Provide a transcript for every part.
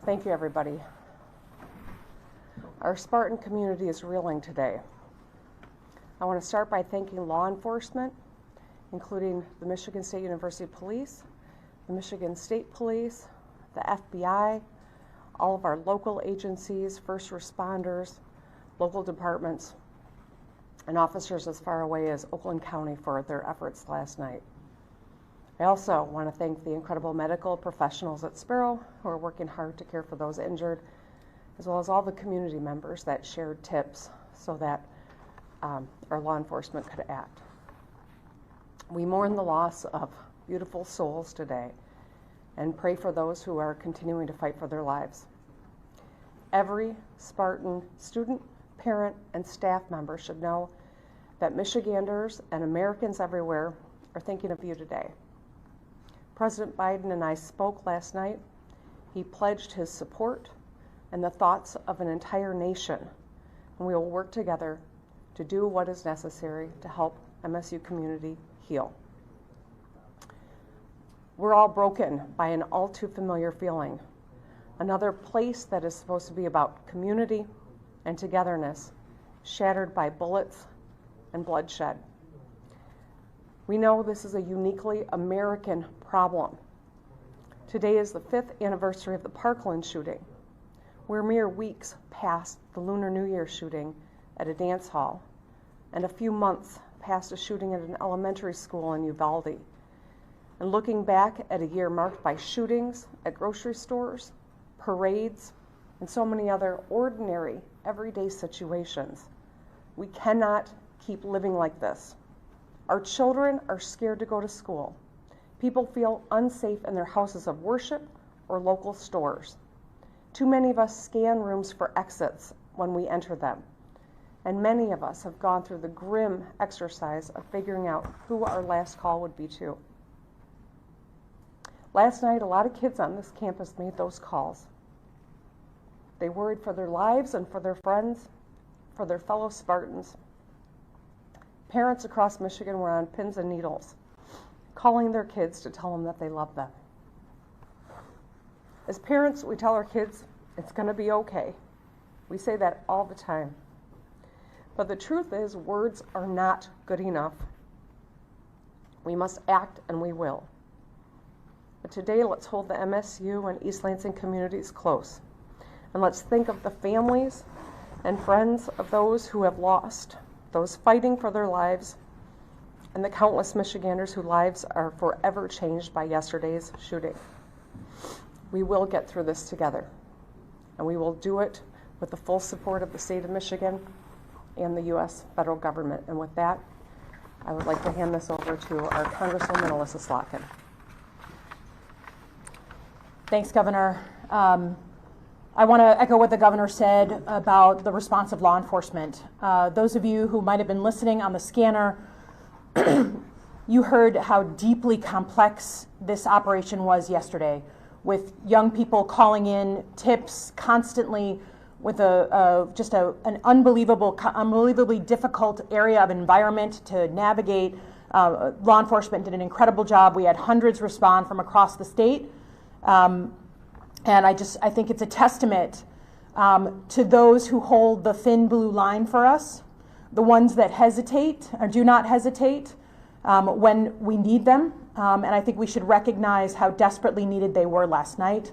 Thank you, everybody. Our Spartan community is reeling today. I want to start by thanking law enforcement, including the Michigan State University Police, the Michigan State Police, the FBI, all of our local agencies, first responders, local departments, and officers as far away as Oakland County for their efforts last night. I also want to thank the incredible medical professionals at Sparrow who are working hard to care for those injured, as well as all the community members that shared tips so that our law enforcement could act. We mourn the loss of beautiful souls today and pray for those who are continuing to fight for their lives. Every Spartan student, parent, and staff member should know that Michiganders and Americans everywhere are thinking of you today. President Biden and I spoke last night. He pledged his support and the thoughts of an entire nation, and we will work together to do what is necessary to help MSU community heal. We're all broken by an all too familiar feeling. Another place that is supposed to be about community and togetherness, shattered by bullets and bloodshed. We know this is a uniquely American problem. Today is the 5th anniversary of the Parkland shooting. We're mere weeks past the Lunar New Year shooting at a dance hall, and a few months past a shooting at an elementary school in Uvalde. And looking back at a year marked by shootings at grocery stores, parades, and so many other ordinary, everyday situations, we cannot keep living like this. Our children are scared to go to school. People feel unsafe in their houses of worship or local stores. Too many of us scan rooms for exits when we enter them. And many of us have gone through the grim exercise of figuring out who our last call would be to. Last night, a lot of kids on this campus made those calls. They worried for their lives and for their friends, for their fellow Spartans. Parents across Michigan were on pins and needles, calling their kids to tell them that they love them. As parents, we tell our kids, it's going to be okay. We say that all the time. But the truth is, words are not good enough. We must act, and we will. But today, let's hold the MSU and East Lansing communities close. And let's think of the families and friends of those who have lost, those fighting for their lives, and the countless Michiganders whose lives are forever changed by yesterday's shooting. We will get through this together, and we will do it with the full support of the state of Michigan and the U.S. federal government. And with that, I would like to hand this over to our Congresswoman Alyssa Slotkin. Thanks, Governor. I want to echo what the governor said about the response of law enforcement. Those of you who might have been listening on the scanner, you heard how deeply complex this operation was yesterday, with young people calling in tips constantly, with an unbelievably difficult area of environment to navigate. Law enforcement did an incredible job. We had hundreds respond from across the state. And I think it's a testament to those who hold the thin blue line for us, the ones that hesitate or do not hesitate when we need them. And I think we should recognize how desperately needed they were last night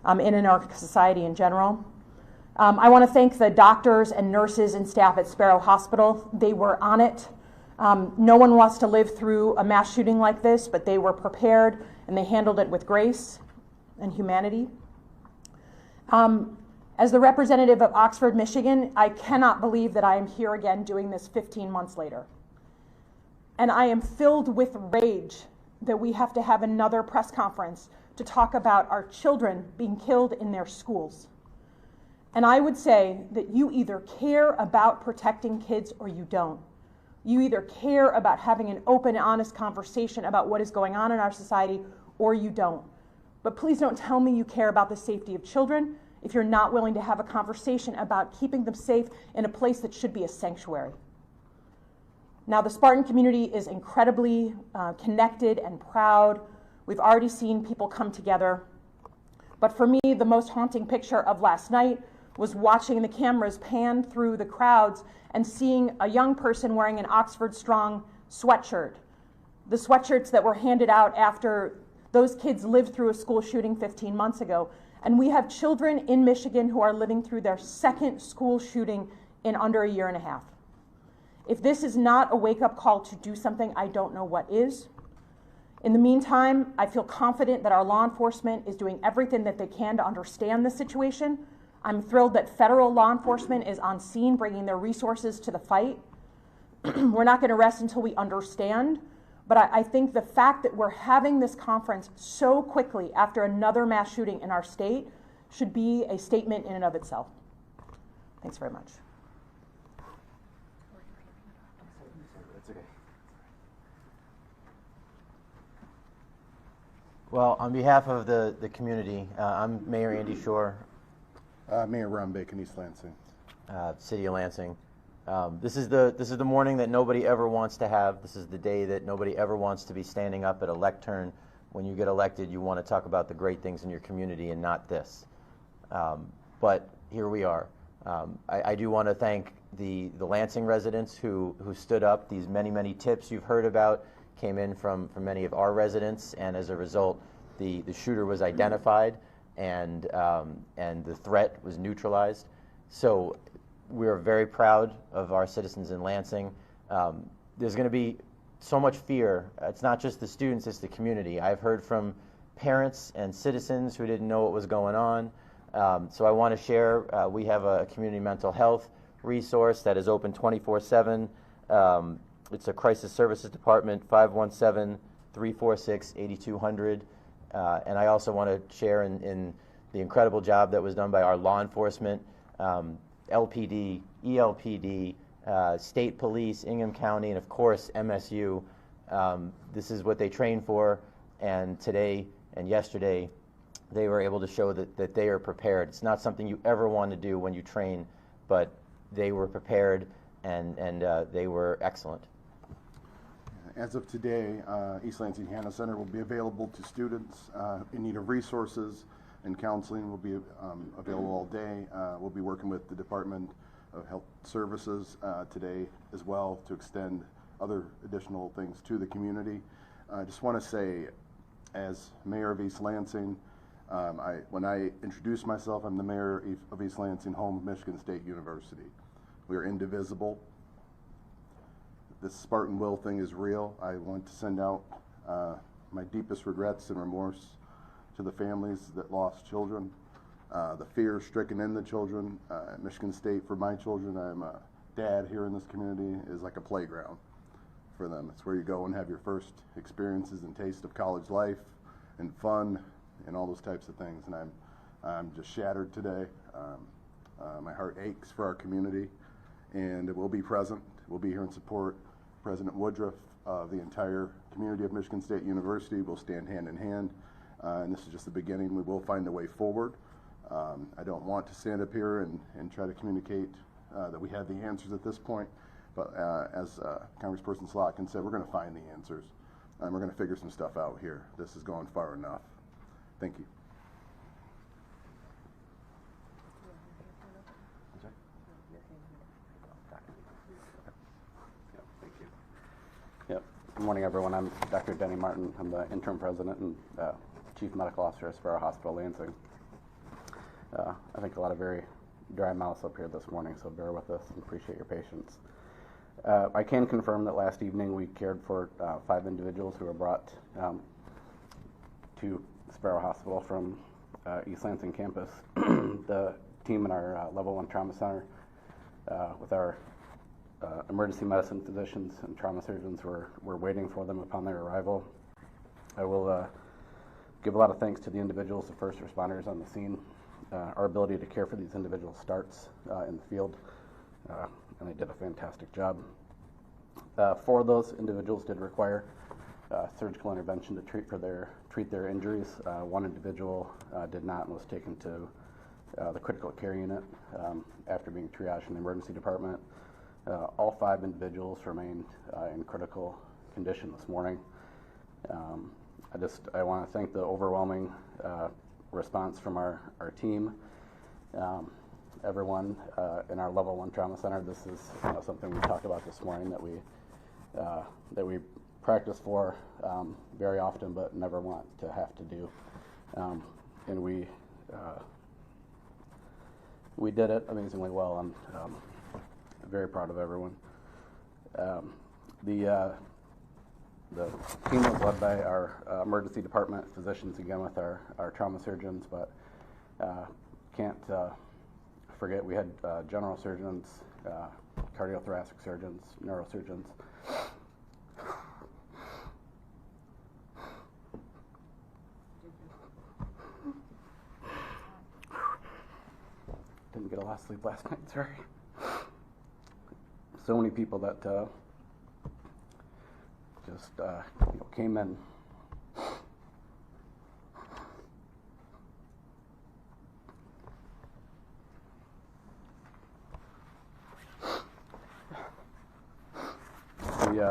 in our society in general. I want to thank the doctors and nurses and staff at Sparrow Hospital. They were on it. No one wants to live through a mass shooting like this, but they were prepared and they handled it with grace and humanity. As the representative of Oxford, Michigan, I cannot believe that I am here again doing this 15 months later. And I am filled with rage that we have to have another press conference to talk about our children being killed in their schools. And I would say that you either care about protecting kids or you don't. You either care about having an open, honest conversation about what is going on in our society or you don't. But please don't tell me you care about the safety of children if you're not willing to have a conversation about keeping them safe in a place that should be a sanctuary. Now, the Spartan community is incredibly connected and proud. We've already seen people come together. But for me, the most haunting picture of last night was watching the cameras pan through the crowds and seeing a young person wearing an Oxford Strong sweatshirt. The sweatshirts that were handed out after those kids lived through a school shooting 15 months ago. And we have children in Michigan who are living through their second school shooting in under a year and a half. If this is not a wake-up call to do something, I don't know what is. In the meantime, I feel confident that our law enforcement is doing everything that they can to understand the situation. I'm thrilled that federal law enforcement is on scene, bringing their resources to the fight. We're not going to rest until we understand, but I think the fact that we're having this conference so quickly after another mass shooting in our state should be a statement in and of itself. Thanks very much. That's okay. Well, on behalf of the community, I'm Mayor Andy Shore, Mayor Ron Bacon, East Lansing. City of Lansing. This is the morning that nobody ever wants to have. This is the day that nobody ever wants to be standing up at a lectern. When you get elected, you want to talk about the great things in your community and not this. But here we are. I do want to thank the Lansing residents who stood up. These many tips you've heard about came in from many of our residents, and as a result, the shooter was identified and the threat was neutralized. So we're very proud of our citizens in Lansing. There's going to be so much fear. It's not just the students, it's the community. I've heard from parents and citizens who didn't know what was going on. So I want to share, we have a community mental health resource that is open 24/7. It's a crisis services department, 517-346-8200. And I also want to share in the incredible job that was done by our law enforcement, LPD, ELPD, state police, Ingham County, and of course MSU. This is what they train for, and today and yesterday they were able to show that they are prepared. It's not something you ever want to do when you train, but they were prepared and they were excellent. As of today, East Lansing Hannah Center will be available to students in need of resources, and counseling will be available all day. We'll be working with the Department of Health Services today as well to extend other additional things to the community. I just want to say, as Mayor of East Lansing, when I introduce myself, I'm the Mayor of East Lansing, home of Michigan State University. We are indivisible. This Spartan Will thing is real. I want to send out my deepest regrets and remorse to the families that lost children, the fear stricken in the children. Michigan State, for my children, I'm a dad here in this community, is like a playground for them. It's where you go and have your first experiences and taste of college life and fun and all those types of things. And I'm just shattered today. My heart aches for our community, and it will be present. We'll be here in support. President Woodruff, the entire community of Michigan State University will stand hand in hand, and this is just the beginning. We will find a way forward. I don't want to stand up here and try to communicate that we have the answers at this point, but as Congressperson Slotkin said, we're going to find the answers, and we're going to figure some stuff out here. This has gone far enough. Thank you. Yep. Good morning, everyone. I'm Dr. Denny Martin. I'm the interim president and chief medical officer at Sparrow Hospital, Lansing. I think a lot of very dry mouths up here this morning, so bear with us and appreciate your patience. I can confirm that last evening we cared for 5 individuals who were brought to Sparrow Hospital from East Lansing campus. The team in our level 1 trauma center with our emergency medicine physicians and trauma surgeons were waiting for them upon their arrival. I will give a lot of thanks to the individuals, the first responders on the scene. Our ability to care for these individuals starts in the field, and they did a fantastic job. 4 of those individuals did require surgical intervention to treat their injuries. 1 individual did not and was taken to the critical care unit after being triaged in the emergency department. All 5 individuals remain in critical condition this morning. I want to thank the overwhelming response from our team. Everyone in our Level 1 Trauma Center, this is something we talked about this morning that we practice for very often but never want to have to do. And we did it amazingly well. I'm very proud of everyone. The team was led by our emergency department physicians, again with our trauma surgeons, but can't forget we had general surgeons, cardiothoracic surgeons, neurosurgeons. Didn't get a lot of sleep last night, sorry. So many people that just came in. We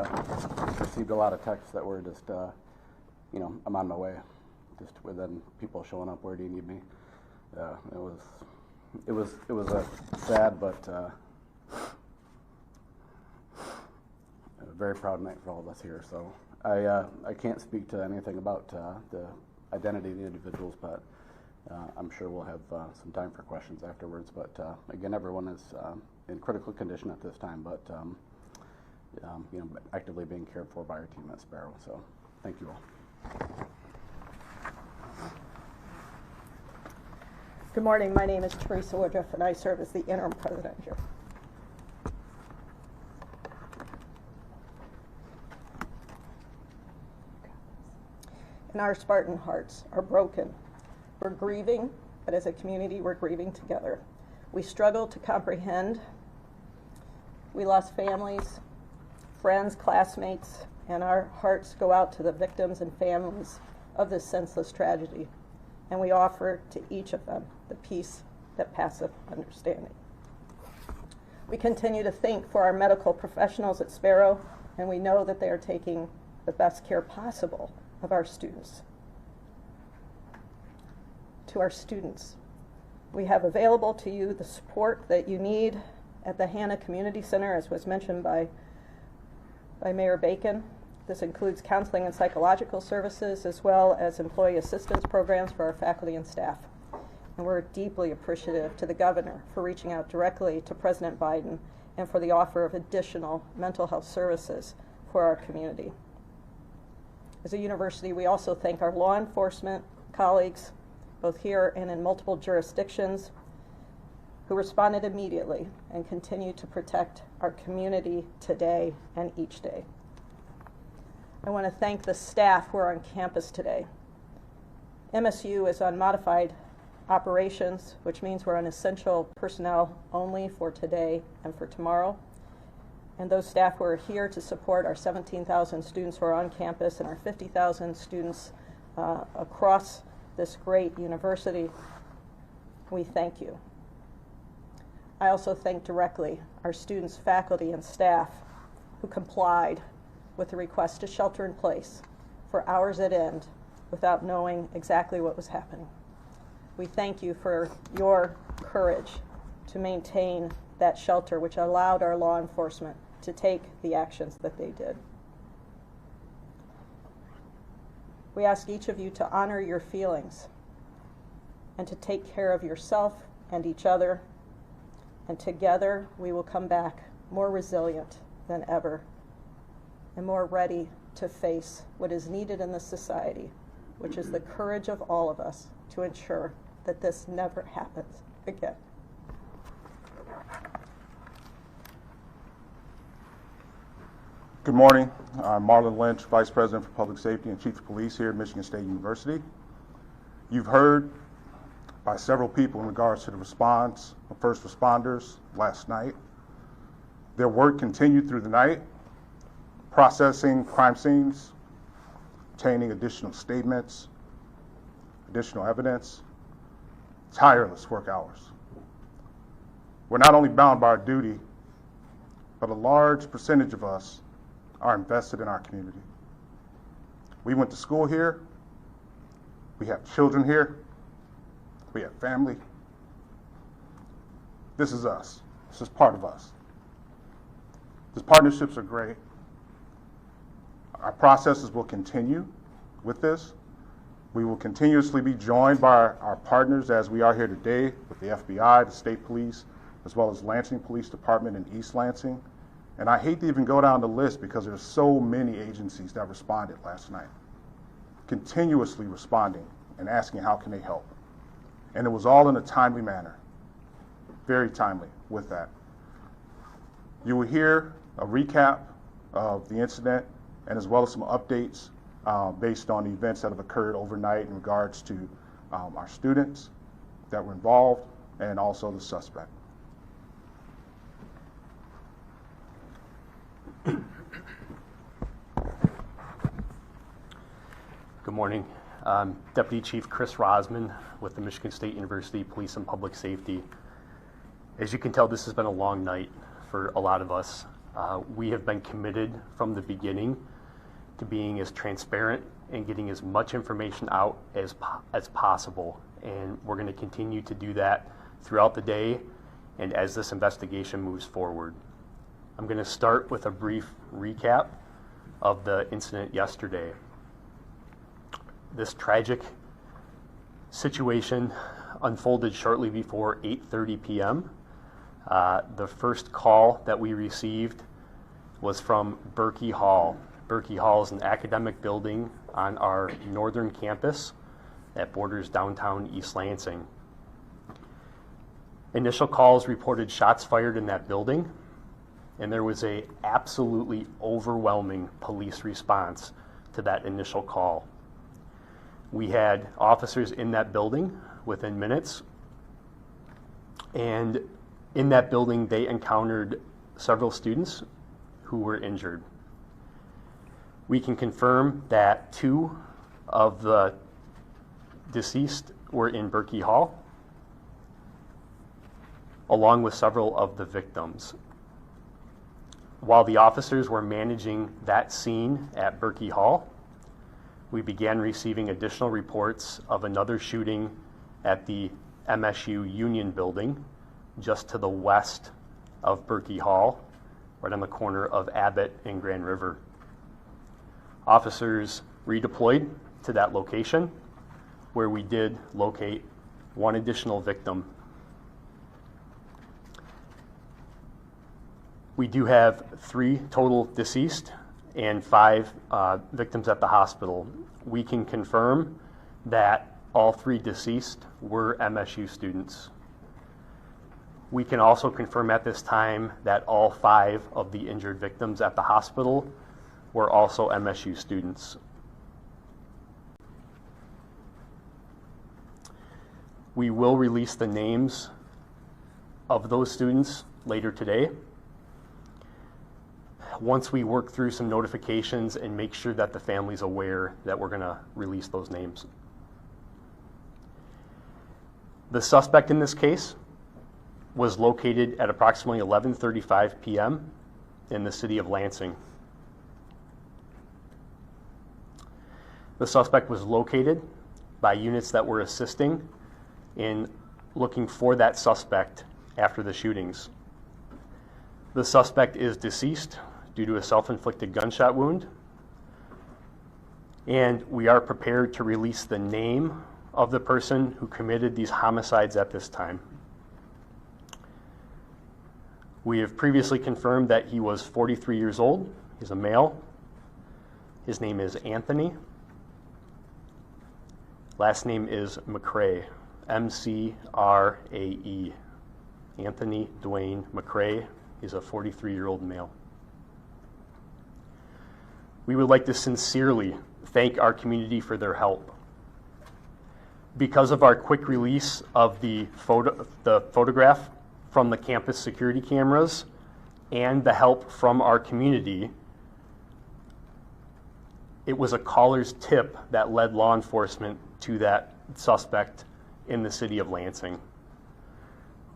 received a lot of texts that were just, I'm on my way. Just within people showing up, where do you need me? It was a sad but a very proud night for all of us here. So I can't speak to anything about the identity of the individuals, but I'm sure we'll have some time for questions afterwards. But again, everyone is in critical condition at this time, but actively being cared for by our team at Sparrow. So thank you all. Good morning. My name is Teresa Woodruff, and I serve as the interim president here. And our Spartan hearts are broken. We're grieving, but as a community, we're grieving together. We struggle to comprehend. We lost families, friends, classmates, and our hearts go out to the victims and families of this senseless tragedy. And we offer to each of them the peace that passeth understanding. We continue to think for our medical professionals at Sparrow, and we know that they are taking the best care possible of our students. To our students, we have available to you the support that you need at the Hannah Community Center, as was mentioned by Mayor Bacon. This includes counseling and psychological services, as well as employee assistance programs for our faculty and staff. And we're deeply appreciative to the governor for reaching out directly to President Biden and for the offer of additional mental health services for our community. As a university, we also thank our law enforcement colleagues, both here and in multiple jurisdictions, who responded immediately and continue to protect our community today and each day. I want to thank the staff who are on campus today. MSU is on modified operations, which means we're on essential personnel only for today and for tomorrow. And those staff who are here to support our 17,000 students who are on campus and our 50,000 students across this great university, we thank you. I also thank directly our students, faculty, and staff who complied with the request to shelter in place for hours at end without knowing exactly what was happening. We thank you for your courage to maintain that shelter, which allowed our law enforcement to take the actions that they did. We ask each of you to honor your feelings and to take care of yourself and each other, and together we will come back more resilient than ever and more ready to face what is needed in this society, which is the courage of all of us to ensure that this never happens again. Good morning. I'm Marlon Lynch, Vice President for Public Safety and Chief of Police here at Michigan State University. You've heard by several people in regards to the response of first responders last night. Their work continued through the night, processing crime scenes, obtaining additional statements, additional evidence, tireless work hours. We're not only bound by our duty, but a large percentage of us are invested in our community. We went to school here, we have children here, We have family. This is us. This is part of us. These partnerships are great. Our processes will continue with this. We will continuously be joined by our partners as we are here today with the FBI, the state police, as well as Lansing Police Department in East Lansing. And I hate to even go down the list because there's so many agencies that responded last night, continuously responding and asking how can they help. And it was all in a timely manner, very timely with that. You will hear a recap of the incident and as well as some updates based on the events that have occurred overnight in regards to our students that were involved and also the suspect. Good morning. Deputy Chief Chris Rosman with the Michigan State University Police and Public Safety. As you can tell, this has been a long night for a lot of us. We have been committed from the beginning to being as transparent and getting as much information out as possible. And we're going to continue to do that throughout the day and as this investigation moves forward. I'm going to start with a brief recap of the incident yesterday. This tragic situation unfolded shortly before 8:30 p.m. The first call that we received was from Berkey Hall. Berkey Hall is an academic building on our northern campus that borders downtown East Lansing. Initial calls reported shots fired in that building, and there was an absolutely overwhelming police response to that initial call. We had officers in that building within minutes, and in that building they encountered several students who were injured. We can confirm that 2 of the deceased were in Berkey Hall, along with several of the victims. While the officers were managing that scene at Berkey Hall, we began receiving additional reports of another shooting at the MSU Union building just to the west of Berkey Hall, right on the corner of Abbott and Grand River. Officers redeployed to that location where we did locate 1 additional victim. We do have 3 total deceased and 5 victims at the hospital. We can confirm that all 3 deceased were MSU students. We can also confirm at this time that all 5 of the injured victims at the hospital were also MSU students. We will release the names of those students later today, once we work through some notifications and make sure that the family's aware that we're going to release those names. The suspect in this case was located at approximately 11:35 p.m. in the city of Lansing. The suspect was located by units that were assisting in looking for that suspect after the shootings. The suspect is deceased due to a self-inflicted gunshot wound, and we are prepared to release the name of the person who committed these homicides at this time. We have previously confirmed that he was 43 years old. He's a male. His name is Anthony. Last name is McRae, M-C-R-A-E. Anthony Dwayne McRae is a 43-year-old male. We would like to sincerely thank our community for their help. Because of our quick release of the photograph from the campus security cameras and the help from our community, it was a caller's tip that led law enforcement to that suspect in the city of Lansing.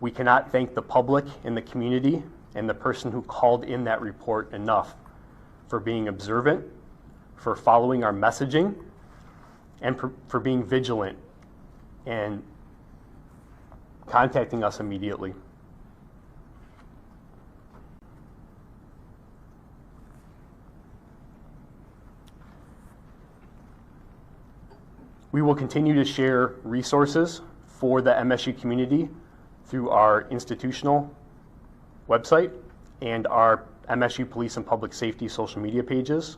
We cannot thank the public and the community and the person who called in that report enough for being observant, for following our messaging, and for being vigilant and contacting us immediately. We will continue to share resources for the MSU community through our institutional website and our MSU Police and Public Safety social media pages.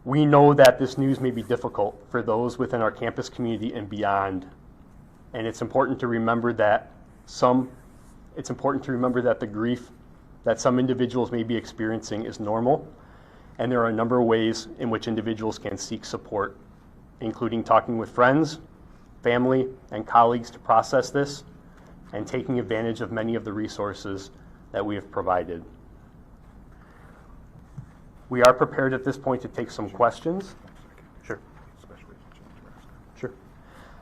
We know that this news may be difficult for those within our campus community and beyond, and it's important to remember that the grief that some individuals may be experiencing is normal, and there are a number of ways in which individuals can seek support, including talking with friends, family, and colleagues to process this, and taking advantage of many of the resources that we have provided. We are prepared at this point to take some questions. Sure. Sure.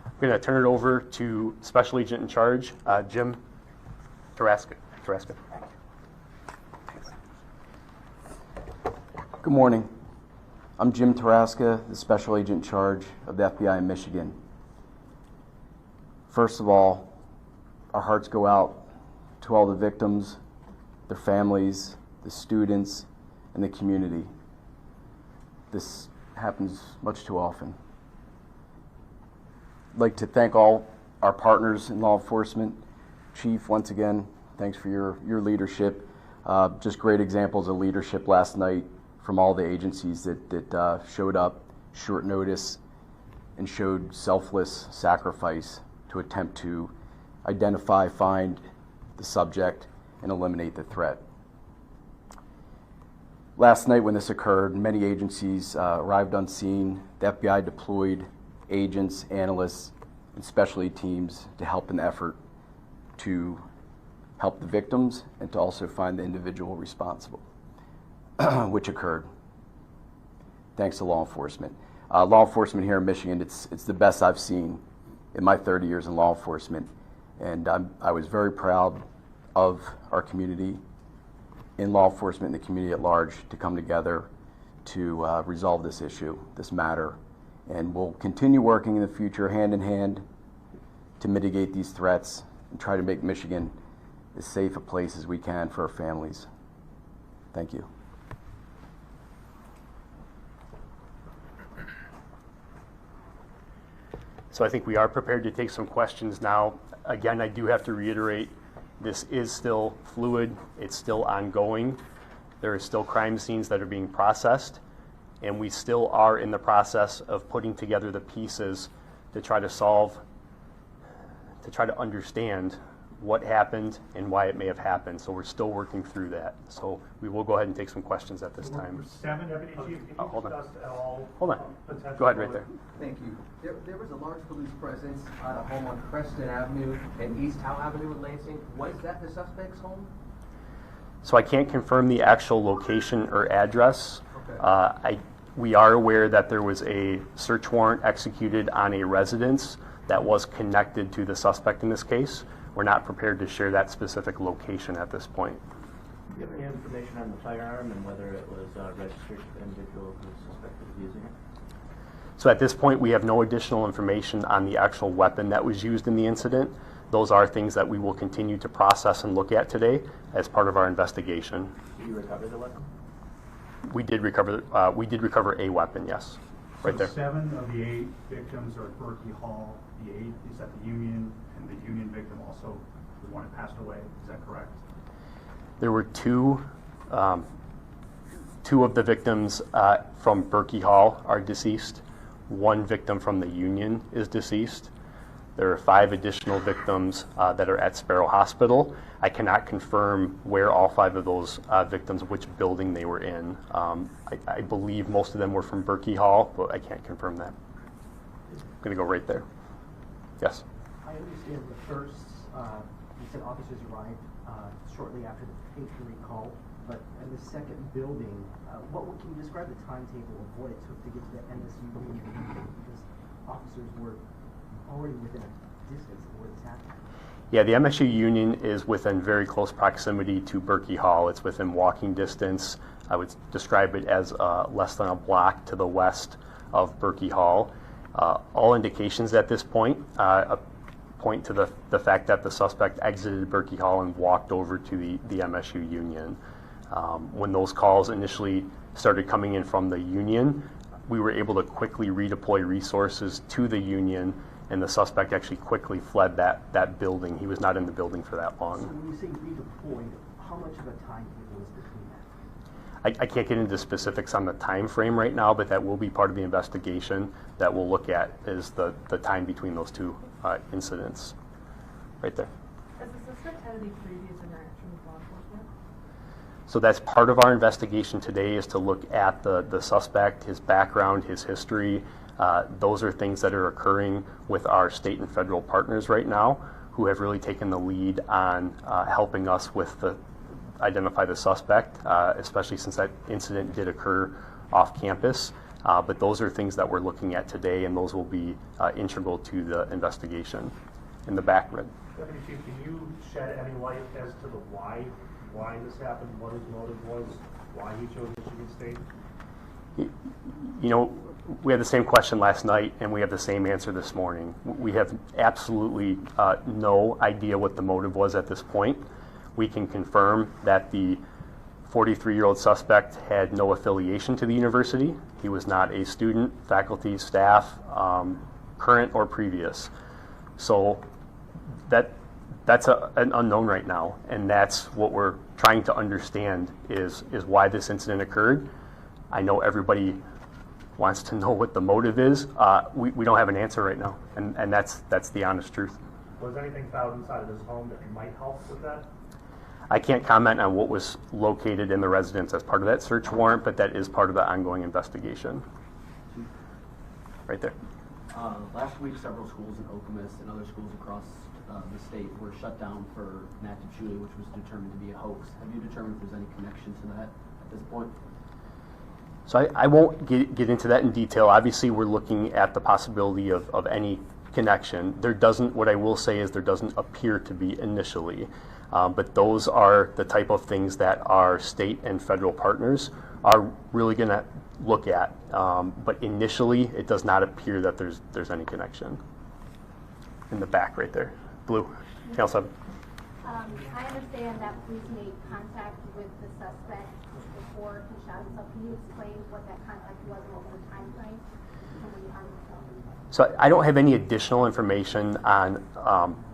I'm going to turn it over to Special Agent in Charge, Jim Taraska. Good morning. I'm Jim Taraska, the Special Agent in Charge of the FBI in Michigan. First of all, our hearts go out to all the victims, their families, the students, and the community. This happens much too often. I'd like to thank all our partners in law enforcement. Chief, once again, thanks for your leadership. Just great examples of leadership last night from all the agencies that showed up short notice and showed selfless sacrifice to attempt to identify, find the subject, and eliminate the threat. Last night when this occurred, many agencies arrived on scene. The FBI deployed agents, analysts, and specialty teams to help in the effort to help the victims and to also find the individual responsible, which occurred. Thanks to law enforcement. Law enforcement here in Michigan, it's the best I've seen in my 30 years in law enforcement. And I was very proud of our community in law enforcement and the community at large to come together to resolve this issue, this matter. And we'll continue working in the future hand in hand to mitigate these threats and try to make Michigan as safe a place as we can for our families. Thank you. So I think we are prepared to take some questions now. Again, I do have to reiterate, this is still fluid, it's still ongoing. There are still crime scenes that are being processed, and we still are in the process of putting together the pieces to try to solve, to try to understand what happened and why it may have happened. So we're still working through that. So we will go ahead and take some questions at this time. 7, Deputy Chief, can you Hold on. discuss at all Hold on. potential Go ahead right there. Thank you. There was a large police presence at a home on Preston Avenue and East Howe Avenue in Lansing. Was that the suspect's home? So I can't confirm the actual location or address. Okay. We are aware that there was a search warrant executed on a residence that was connected to the suspect in this case. We're not prepared to share that specific location at this point. Do you have any information on the firearm and whether it was registered to the individual who is suspected of using it? So at this point, we have no additional information on the actual weapon that was used in the incident. Those are things that we will continue to process and look at today as part of our investigation. Did you recover the weapon? We did recover a weapon, yes. Right there. 7 of the 8 victims are at Berkey Hall. The 8 is at the Union, and the Union victim also, the one that passed away. Is that correct? There were two of the victims from Berkey Hall are deceased. 1 victim from the Union is deceased. There are 5 additional victims that are at Sparrow Hospital. I cannot confirm where all 5 of those victims, which building they were in. I believe most of them were from Berkey Hall, but I can't confirm that. I'm going to go right there. Yes? I understand the first, you said officers arrived shortly after the patron call, but in the second building, can you describe the timetable of what it took to get to the MSU building? Because officers were already within a distance of where this happened. Yeah, the MSU Union is within very close proximity to Berkey Hall. It's within walking distance. I would describe it as less than a block to the west of Berkey Hall. All indications at this point, point to the fact that the suspect exited Berkey Hall and walked over to the MSU Union. When those calls initially started coming in from the Union, we were able to quickly redeploy resources to the Union, and the suspect actually quickly fled that building. He was not in the building for that long. So when you say redeployed, how much of a timetable is between that? I can't get into specifics on the time frame right now, but that will be part of the investigation that we'll look at is the time between those two incidents. Right there. Has the suspect had any previous interaction with law enforcement? So that's part of our investigation today, is to look at the suspect, his background, his history. Those are things that are occurring with our state and federal partners right now, who have really taken the lead on helping us with identify the suspect, especially since that incident did occur off campus. But those are things that we're looking at today, and those will be integral to the investigation. In the back, Red. Deputy Chief, can you shed any light as to the why this happened, what his motive was, why he chose Michigan State? You know, we had the same question last night, and we have the same answer this morning. We have absolutely no idea what the motive was at this point. We can confirm that the 43-year-old suspect had no affiliation to the university. He was not a student, faculty, staff, current or previous. So that's an unknown right now, and that's what we're trying to understand is why this incident occurred. I know everybody wants to know what the motive is. We don't have an answer right now, and that's the honest truth. Was anything found inside of his home that might help with that? I can't comment on what was located in the residence as part of that search warrant, but that is part of the ongoing investigation. Right there. Last week, several schools in Okemos and other schools across the state were shut down for an active shooting, which was determined to be a hoax. Have you determined if there's any connection to that at this point? So I won't get into that in detail. Obviously, we're looking at the possibility of any connection. What I will say is there doesn't appear to be initially. But those are the type of things that our state and federal partners are really going to look at. But initially, it does not appear that there's any connection. In the back right there. Blue. Caleb. I understand that police made contact with the suspect before he shot himself. Can you explain what that contact was and what was the time frame when he harmed himself? So I don't have any additional information on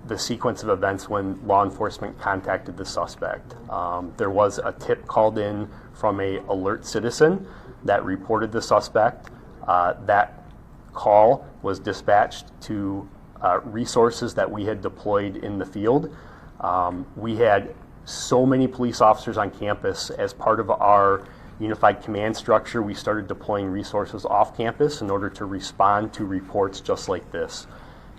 the sequence of events when law enforcement contacted the suspect. There was a tip called in from an alert citizen that reported the suspect. That call was dispatched to resources that we had deployed in the field. We had so many police officers on campus. As part of our unified command structure, we started deploying resources off campus in order to respond to reports just like this.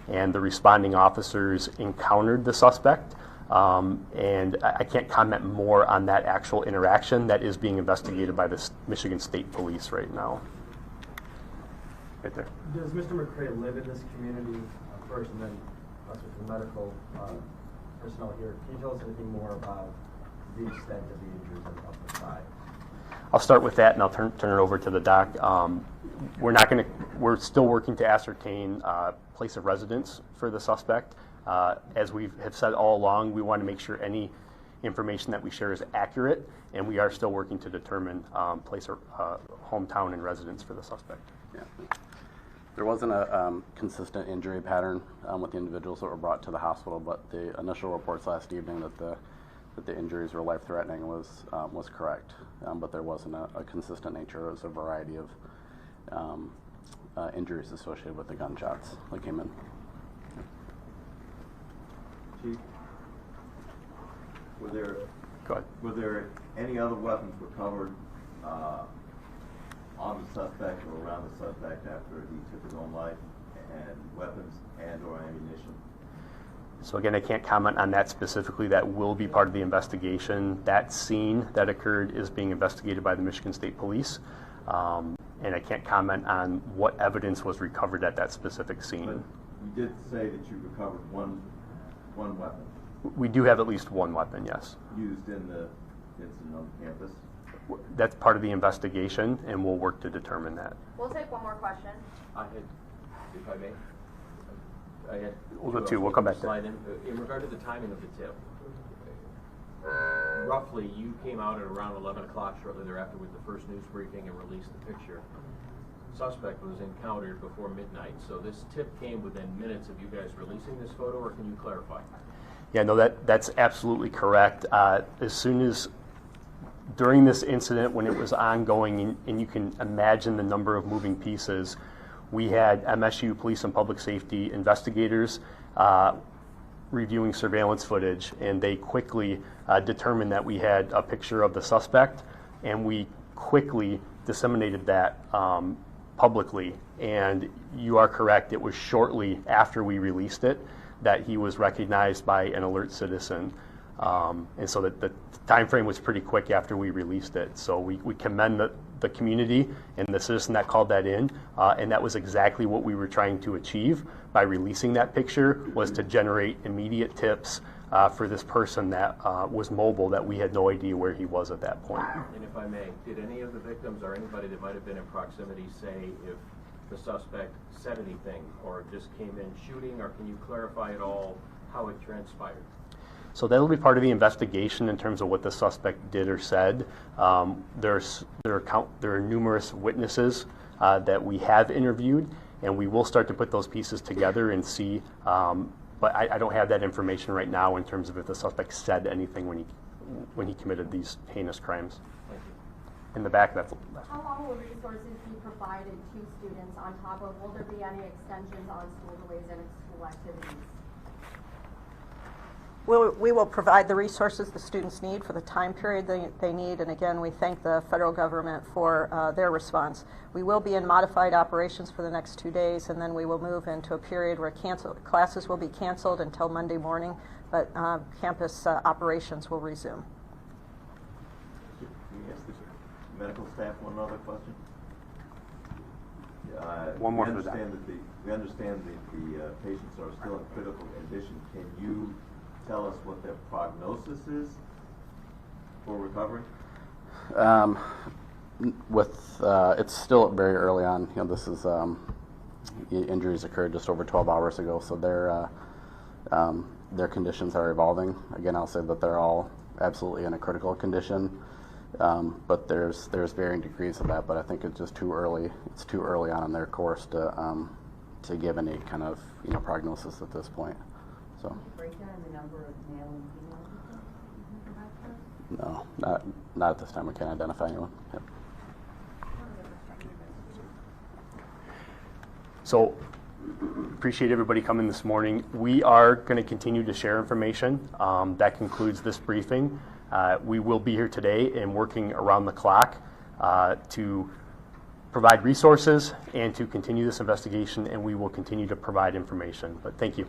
And the responding officers encountered the suspect. And I can't comment more on that actual interaction. That is being investigated by the Michigan State Police right now. Right there. Does Mr. McRae live in this community first, and then us with the medical personnel here? Can you tell us anything more about the extent of the injuries on the side? I'll start with that, and I'll turn it over to the doc. We're still working to ascertain place of residence for the suspect. As we have said all along, we want to make sure any information that we share is accurate, and we are still working to determine place of hometown and residence for the suspect. Yeah. There wasn't a consistent injury pattern with the individuals that were brought to the hospital, but the initial reports last evening that the injuries were life-threatening was correct. But there wasn't a consistent nature. It was a variety of injuries associated with the gunshots that came in. Chief, Go ahead. Were there any other weapons recovered on the suspect or around the suspect after he took his own life, and weapons and or ammunition? So again, I can't comment on that specifically. That will be part of the investigation. That scene that occurred is being investigated by the Michigan State Police. And I can't comment on what evidence was recovered at that specific scene. But you did say that you recovered one weapon. We do have at least one weapon, yes. Used in the incident on campus? That's part of the investigation, and we'll work to determine that. We'll take one more question. If I may. I had. We'll go two. We'll come back to slide in regard to the timing of the tip. Roughly, you came out at around 11 o'clock shortly thereafter with the first news briefing and released the picture. Suspect was encountered before midnight, so this tip came within minutes of you guys releasing this photo, or can you clarify? Yeah, no, that's absolutely correct. As soon as during this incident, when it was ongoing, and you can imagine the number of moving pieces, we had MSU Police and Public Safety investigators reviewing surveillance footage, and they quickly determined that we had a picture of the suspect, and we quickly disseminated that publicly. And you are correct, it was shortly after we released it that he was recognized by an alert citizen. And so the time frame was pretty quick after we released it. So we commend the community and the citizen that called that in, and that was exactly what we were trying to achieve by releasing that picture, was to generate immediate tips for this person that was mobile, that we had no idea where he was at that point. And if I may, did any of the victims or anybody that might have been in proximity say if the suspect said anything or just came in shooting, or can you clarify at all how it transpired? So that'll be part of the investigation in terms of what the suspect did or said. There are numerous witnesses that we have interviewed, and we will start to put those pieces together and see. But I don't have that information right now in terms of if the suspect said anything when he committed these heinous crimes. Thank you. In the back, that's. How long will resources be provided to students on top of, will there be any extensions on school delays and school activities? We will provide the resources the students need for the time period they need, and again, we thank the federal government for their response. We will be in modified operations for the next 2 days, and then we will move into a period where classes will be canceled until Monday morning, but campus operations will resume. Can you ask the medical staff one other question? One more we for that. We understand that the patients are still in critical condition. Can you tell us what their prognosis is for recovery? It's still very early on. You know, this is injuries occurred just over 12 hours ago, so their conditions are evolving. Again, I'll say that they're all absolutely in a critical condition, but there's varying degrees of that. But I think it's just too early. It's too early on in their course to give any kind of prognosis at this point. So. Break down the number of male and female people? No, not at this time. We can't identify anyone. Yep. So, appreciate everybody coming this morning. We are going to continue to share information. That concludes this briefing. We will be here today and working around the clock to provide resources and to continue this investigation, and we will continue to provide information. But thank you.